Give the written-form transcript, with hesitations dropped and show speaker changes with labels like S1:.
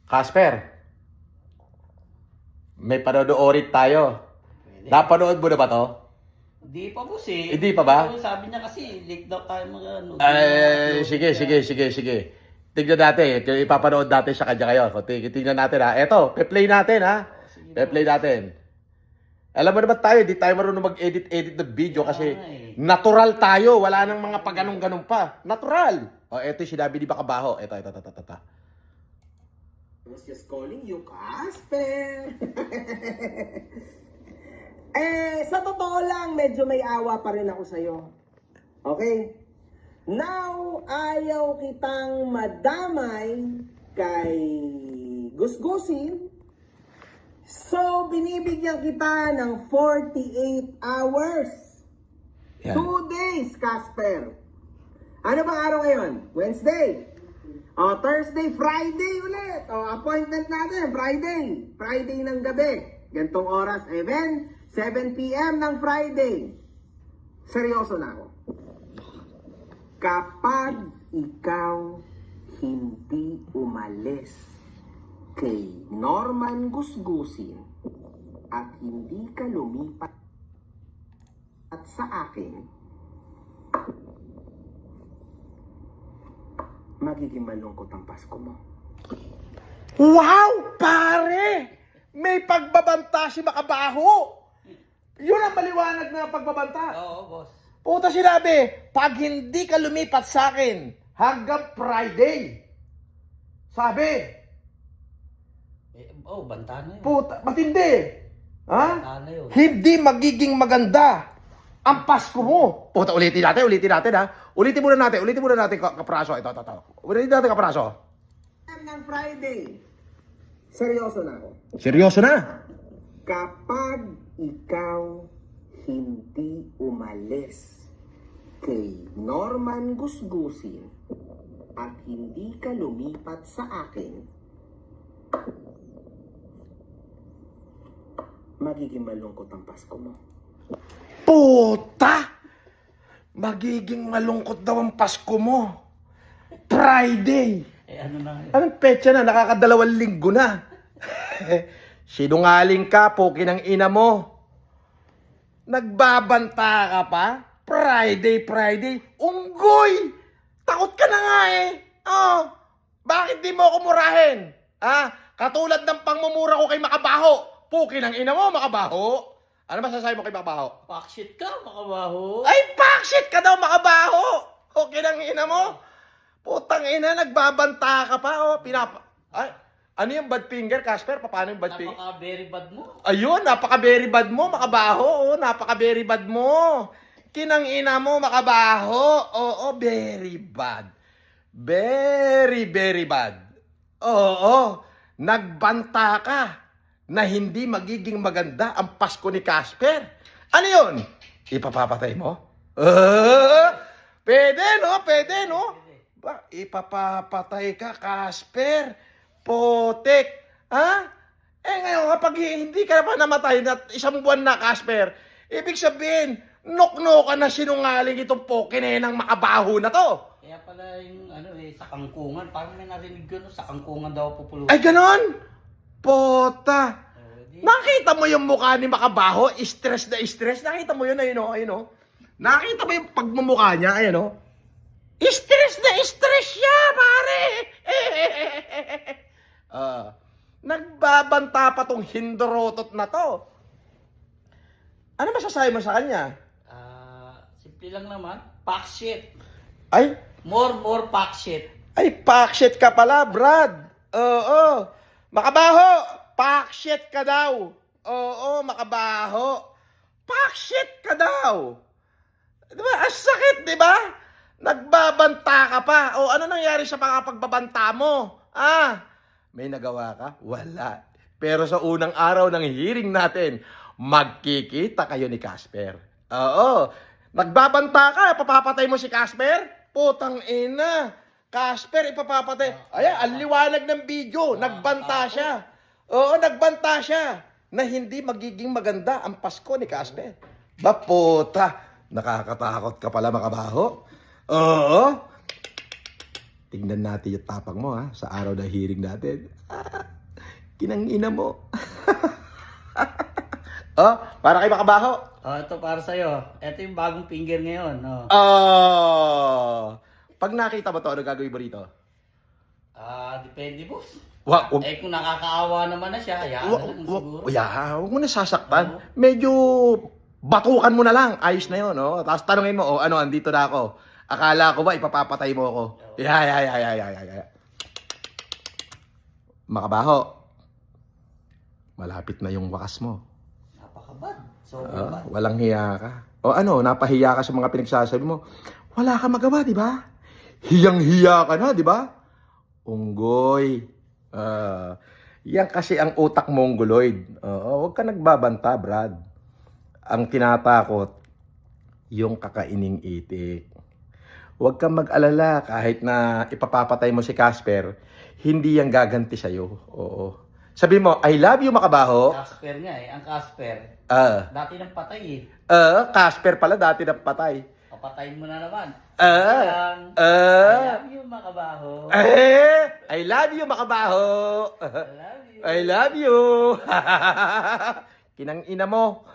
S1: Casper, may panonoorin tayo.
S2: Pwede.
S1: Napanood mo na ba to?
S2: Hindi pa boss eh.
S1: Hindi pa ba?
S2: Pero sabi niya kasi, late daw tayo mag-ano.
S1: Ay, sige. Tignan natin. Ipapanood natin sa kanya ngayon. Tignan natin ha. Eto, pe-play natin ha.
S2: Sige.
S1: Pe-play natin. Alam mo naman tayo, di tayo marunong mag-edit ng video kasi
S2: Ay.
S1: natural tayo. Wala nang mga pag-ganong-ganon pa. Natural. O, eto yung sinabi ni Bakabaho. Eto.
S3: I was just calling you, Casper. Sa totoo lang, medyo may awa pa rin ako sa'yo. Okay? Now, ayaw kitang madamay kay Gusgusin. So, binibigyan kita ng 48 hours.
S1: Yan.
S3: 2 days, Casper. Ano bang araw ngayon? Wednesday. O, Thursday, Friday ulit. O, appointment natin, Friday. Friday ng gabi. Gantong oras, even 7 p.m. ng Friday. Seryoso na ako. Kapag ikaw hindi umalis kay Norman Gusgusin at hindi ka lumipat at sa akin, magiging malungkot ang Pasko mo.
S1: Wow, pare! May pagbabanta si Bakabaho! Yun ang maliwanag na pagbabanta.
S2: Oo, boss.
S1: Puta sinabi, pag hindi ka lumipat sa akin hanggang Friday. Sabi,
S2: Banta na yun.
S1: puta, matindi. Ha?
S2: Banta na yun.
S1: Hindi magiging maganda ang Pasko mo. Puta, ulitin natin ha. Ulitin muna natin, kapraso. Ito. Ulitin natin, kapraso.
S3: Ng Friday. Seryoso na ako.
S1: Seryoso na.
S3: Kapag ikaw hindi umalis kay Norman Gusgusin at hindi ka lumipat sa akin, magiging malungkot ang Pasko mo.
S1: Puta! Magiging malungkot daw ang Pasko mo. Friday.
S2: Ano na ngayon?
S1: Anong petsa na? Nakakadalawang linggo na. Sinungaling ka, poki ng ina mo. Nagbabanta ka pa? Friday. Unggoy! Takot ka na nga eh. Oh, bakit di mo ako murahin? Katulad ng pangmumura ko kay Makabaho. Poki ng ina mo, Makabaho. Ano ba sasabi mo kay Makabaho?
S2: Pakshit ka, Makabaho.
S1: Ay, backshit ka daw, Makabaho! Okay ng ina mo? Putang ina, nagbabanta ka pa, oh. Ay, ano yung bad finger, Casper? Paano yung bad finger?
S2: Napaka-very bad mo.
S1: Ayun, napaka-very bad mo, Makabaho. Oh, napaka-very bad mo. Kinang ina mo, Makabaho. Oo, very bad. Very bad. Oo, nagbanta ka na hindi magiging maganda ang Pasko ni Casper. Ano yun? Ipapapatay mo? Pwede, no? Ba, ipapapatay ka, Casper. Potek. Ha? Ngayon, kapag hindi ka pa namatay na isang buwan na, Casper, ibig sabihin, nokno ka na sinungaling itong pokinenang Makabaho na to.
S2: Kaya pala yung sa kangkungan. Parang may narinig yun, sa kangkungan daw pupulutan.
S1: Ay, ganon? Pota.
S2: Di-
S1: Nakita mo yung mukha ni Makabaho? Stress na stress. Nakita mo yun, ayun o. Nakita mo yung pagmumukha niya, ayun o. Stress na stress siya, pare. Nagbabanta pa tong hindorotot na to. Ano masasabi mo sa kanya?
S2: Simple lang naman. Pakshit.
S1: Ay,
S2: More pakshit.
S1: pakshit ka pala, Brad. Oo. Makabaho, pakshit ka daw. Oo, Makabaho. Pakshit ka daw. Diba? Ang sakit, diba? Nagbabanta ka pa. O, ano nangyari sa pagbabanta mo? May nagawa ka? Wala. Pero sa unang araw ng hearing natin, magkikita kayo ni Casper. Oo. Nagbabanta ka, papapatay mo si Casper? Putang ina. Casper, ipapapatay. Ayan, ang liwanag ng video. Nagbanta siya. Oo, nagbanta siya. Na hindi magiging maganda ang Pasko ni Casper. Ba, puta. Nakakatakot ka pala, Makabaho. Oo. Tignan natin yung tapang mo ha, sa araw na hearing natin. Kinangina mo. Oh, para kay Makabaho.
S2: Oh, ito para sa'yo. Ito yung bagong finger ngayon. Oh.
S1: Oh! Pag nakita mo to, ano gagawin mo rito?
S2: Depende, boss.
S1: Wag,
S2: Kung nakakaawa naman na siya, hayaan na lang siguro.
S1: Huwag mo na sasaktan.
S2: Oo.
S1: Medyo batukan mo na lang. Ayos na yun, no? Tapos tanungin mo, ano, andito na ako. Akala ko ba ipapapatay mo ako? Yeah. Makabaho. Malapit na yung wakas mo.
S2: Napakabad. Sobrang bad.
S1: Walang hiya ka. O ano, napahiya ka sa mga pinagsasabi mo. Wala ka magawa, di ba? Hiyang-hiya ka na, di ba? Unggoy. Yan kasi ang utak mongoloid. Huwag ka nagbabanta, Brad. Ang tinatakot, yung kakaining itik. Huwag kang mag-alala kahit na ipapapatay mo si Casper, hindi yan gaganti sa'yo. Oo. Sabi mo, I love you, Makabaho.
S2: Casper nga eh. Ang Casper. Dati nang patay eh.
S1: Casper pala dati na patay.
S2: Papatayin mo na naman.
S1: I
S2: I love you, Makabaho.
S1: I love you, Makabaho.
S2: I love you.
S1: I love you. Kinang ina mo.